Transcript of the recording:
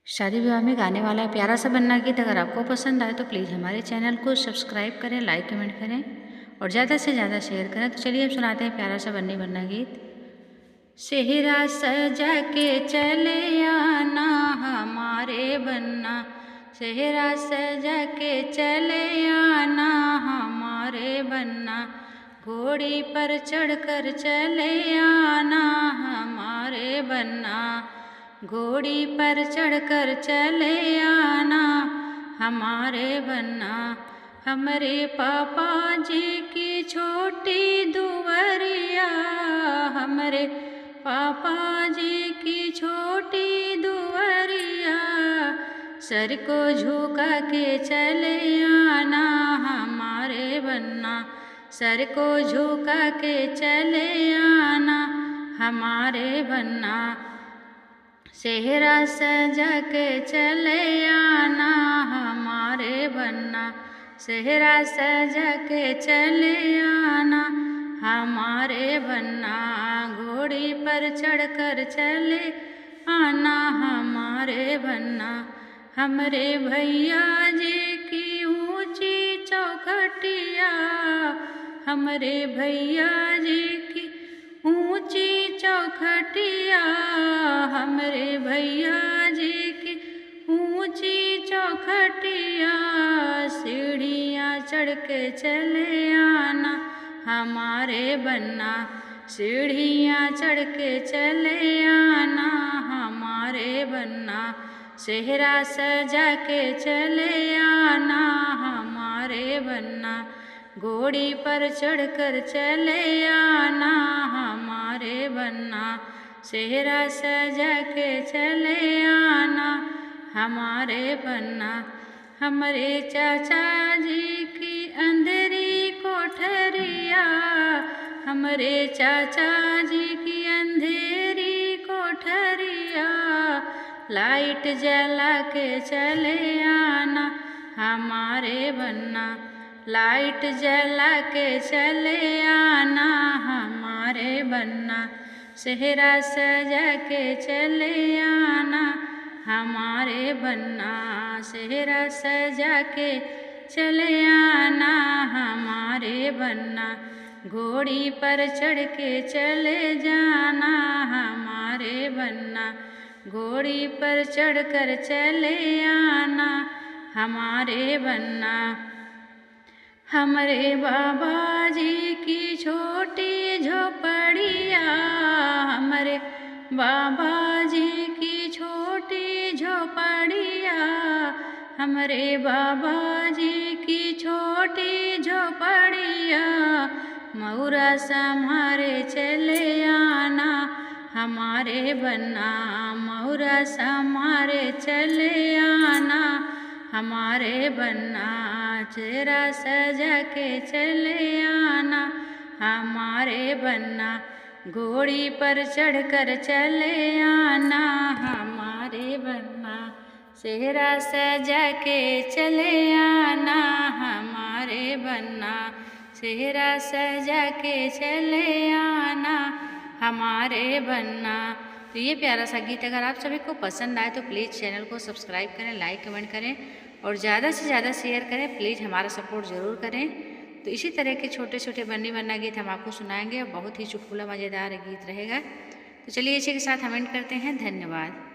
शादी विवाह में गाने वाला प्यारा सा बन्ना गीत अगर आपको पसंद आए तो प्लीज़ हमारे चैनल को सब्सक्राइब करें, लाइक कमेंट करें और ज़्यादा से ज़्यादा शेयर करें। तो चलिए अब सुनाते हैं प्यारा सा बन्नी बन्ना गीत। सेहरा सजा के चले आना हमारे बन्ना, सेहरा सजा के चले आना हमारे बन्ना, घोड़ी पर चढ़कर चले आना हमारे बन्ना, घोड़ी पर चढ़कर चले आना हमारे बन्ना। हमरे पापा जी की छोटी दुवरिया, हमरे पापा जी की छोटी दुवरिया, सर को झुका के चले आना हमारे बन्ना, सर को झुका के चले आना हमारे बन्ना। सेहरा सजा के चले आना हमारे बन्ना, सेहरा सजा के चले आना हमारे बन्ना, घोड़ी पर चढ़कर चले आना हमारे बन्ना। हमरे भैया जी की ऊंची चौखटिया, हमरे भैया जी की ऊंची चौखटिया, हमरे भैया जी की ऊंची चौखटिया, सीढ़ियाँ चढ़ के चले आना हमारे बन्ना, सीढ़ियाँ चढ़ के चले आना हमारे बन्ना। सेहरा सजा के चले आना हमारे बन्ना, घोड़ी पर चढ़कर चले आना हमारे बन्ना, सेहरा सजा के चले आना हमारे बन्ना। हमरे चाचा जी की अंधेरी कोठरिया, हमरे चाचा जी की अंधेरी कोठरिया, लाइट जला के चले आना हमारे बन्ना, लाइट जला के चले आना हमारे बन्ना। सेहरा सजा के चले आना हमारे बन्ना, सेहरा सजा के चले आना हमारे बन्ना, घोड़ी पर चढ़ के चले जाना हमारे बन्ना, घोड़ी पर चढ़कर चले आना हमारे बन्ना। हमरे बाबा जी की छोटी झोपड़िया, हमरे बाबा जी की छोटी झोपड़िया, हमरे बाबा जी की छोटी झोपड़िया, मऊरा सम्हारे चले आना हमारे बन्ना, मऊरा सम्हारे चले आना हमारे बन्ना। चेहरा सजा के चले आना हमारे बन्ना, घोड़ी पर चढ़कर चले आना हमारे बन्ना, चेहरा सजा के चले आना हमारे बन्ना, चेहरा सजा के चले आना हमारे बन्ना। तो ये प्यारा सा गीत अगर आप सभी को पसंद आए तो प्लीज़ चैनल को सब्सक्राइब करें, लाइक कमेंट करें और ज़्यादा से ज़्यादा शेयर करें। प्लीज़ हमारा सपोर्ट ज़रूर करें। तो इसी तरह के छोटे छोटे बन्नी बन्ना गीत हम आपको सुनाएंगे और बहुत ही चुटकुला मज़ेदार गीत रहेगा। तो चलिए इसी के साथ हम एंड करते हैं। धन्यवाद।